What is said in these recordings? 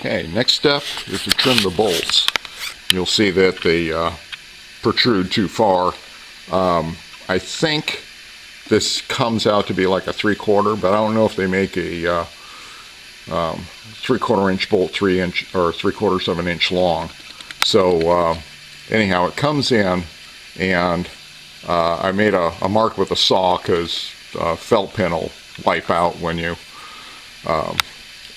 Okay, next step is to trim the bolts. You'll see that they protrude too far. I think this comes out to be like a 3/4, but I don't know if they make a 3/4 inch bolt 3 inch or 3/4 of an inch long. So anyhow, it comes in, and I made a mark with a saw because felt pin will wipe out when you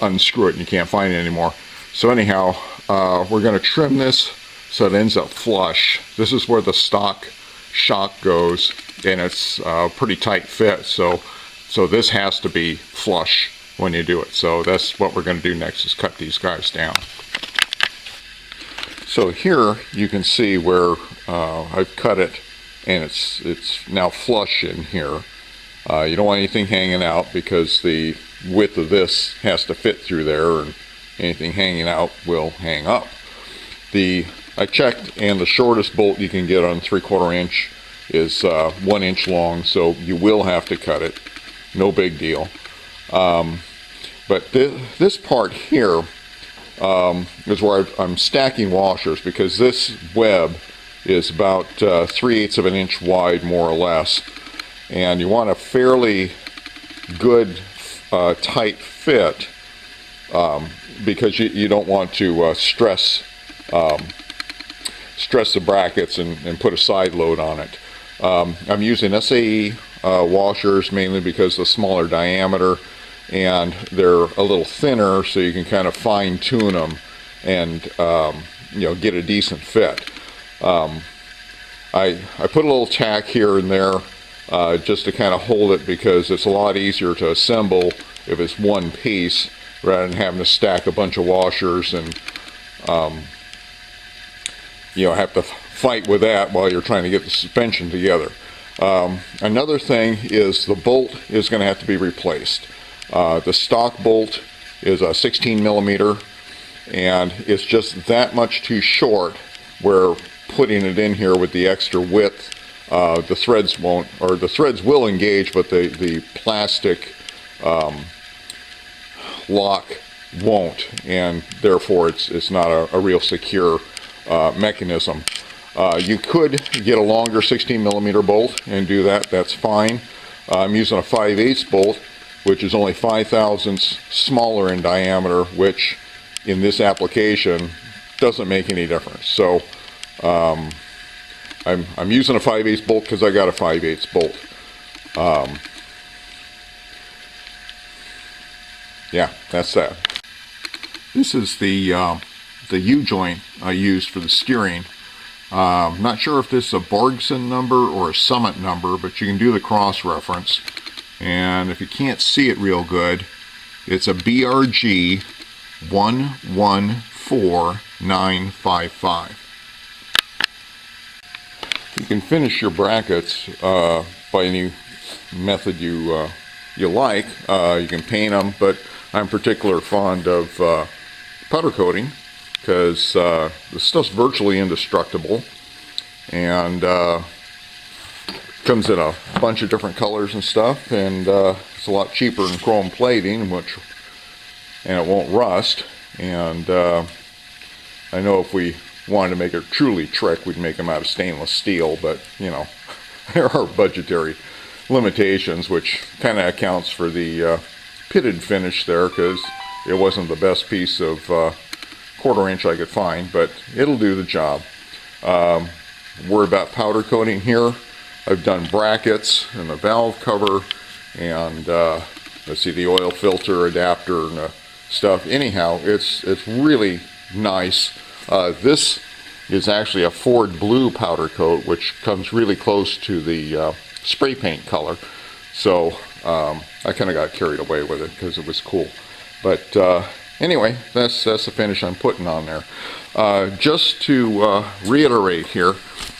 unscrew it and you can't find it anymore. So anyhow, we're going to trim this so it ends up flush. This is where the stock shock goes, and it's a pretty tight fit, so this has to be flush when you do it. So that's what we're going to do next, is cut these guys down. So here you can see where I've cut it, and it's now flush in here. You don't want anything hanging out because the width of this has to fit through there, and anything hanging out will hang up. I checked, and the shortest bolt you can get on 3/4 inch is 1 inch long, so you will have to cut it. No big deal. But this part here is where I'm stacking washers, because this web is about 3/8 of an inch wide, more or less, and you want a fairly good tight fit, because you don't want to stress the brackets and put a side load on it. I'm using SAE washers mainly because of the smaller diameter, and they're a little thinner, so you can kind of fine tune them and get a decent fit. I put a little tack here and there just to kind of hold it, because it's a lot easier to assemble if it's one piece rather than having to stack a bunch of washers and have to fight with that while you're trying to get the suspension together. Another thing is the bolt is going to have to be replaced. The stock bolt is a 16 millimeter, and it's just that much too short, where putting it in here with the extra width, the threads won't, or the threads will engage, but the plastic lock won't, and therefore it's not a real secure mechanism. You could get a longer 16 millimeter bolt and do that. That's fine. I'm using a 5/8 bolt, which is only 5/1000ths smaller in diameter, which in this application doesn't make any difference. So I'm using a 5/8 bolt because I got a 5/8 bolt. Yeah, that's that. This is the U-joint I used for the steering. I'm not sure if this is a Borgson number or a Summit number, but you can do the cross-reference. And if you can't see it real good, it's a BRG 114955. You can finish your brackets by any method you like. You can paint them, but I'm particularly fond of powder coating, because the stuff's virtually indestructible, and comes in a bunch of different colors and stuff, and it's a lot cheaper than chrome plating, and it won't rust. And I know if we wanted to make it truly trick, we'd make them out of stainless steel, but there are budgetary limitations, which kind of accounts for the pitted finish there, because it wasn't the best piece of 1/4 inch I could find, but it'll do the job. Worry about powder coating here. I've done brackets and the valve cover, and let's see, the oil filter adapter and stuff. Anyhow, it's really nice. This is actually a Ford blue powder coat, which comes really close to the spray paint color. So I kind of got carried away with it because it was cool. But anyway, that's the finish I'm putting on there. Just to reiterate here,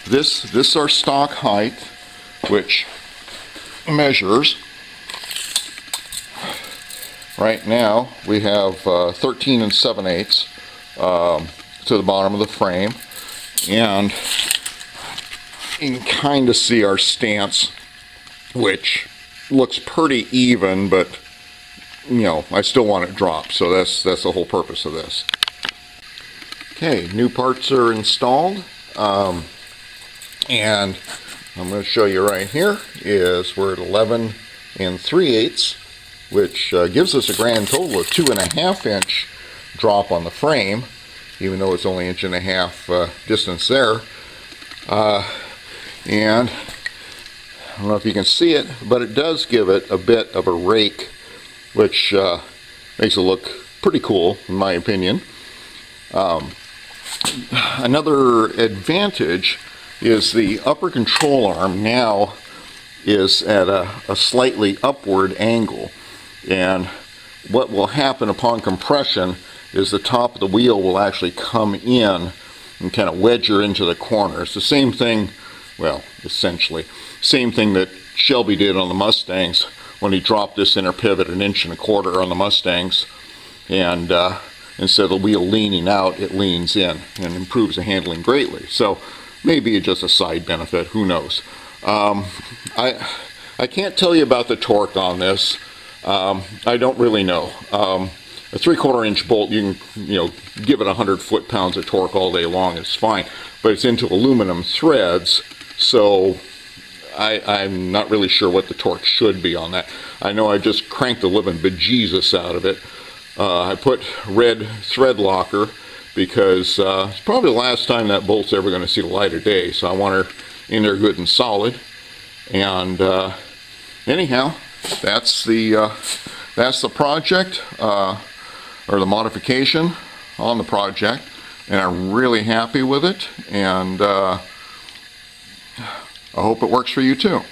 this is our stock height, which measures. Right now we have 13 7/8 to the bottom of the frame, and you can kind of see our stance, which looks pretty even, but I still want it dropped, so that's the whole purpose of this. Okay, new parts are installed, and I'm going to show you right here is we're at 11 3/8, which gives us a grand total of 2.5 inch drop on the frame, even though it's only 1.5 inch distance there. And I don't know if you can see it, but it does give it a bit of a rake, which makes it look pretty cool in my opinion. Another advantage is the upper control arm now is at a slightly upward angle, and what will happen upon compression is the top of the wheel will actually come in and kind of wedge her into the corner. It's the same thing, well, essentially same thing that Shelby did on the Mustangs when he dropped this inner pivot 1.25 inches on the Mustangs, and instead of the wheel leaning out, it leans in and improves the handling greatly. So maybe just a side benefit, who knows. I can't tell you about the torque on this. I don't really know. A 3/4 inch bolt, you can give it 100 foot-pounds of torque all day long, it's fine. But it's into aluminum threads, so I'm not really sure what the torque should be on that. I know I just cranked the living bejesus out of it. I put red thread locker because it's probably the last time that bolt's ever going to see the light of day, so I want her in there good and solid. And anyhow, that's the project, or the modification on the project, and I'm really happy with it, and I hope it works for you too.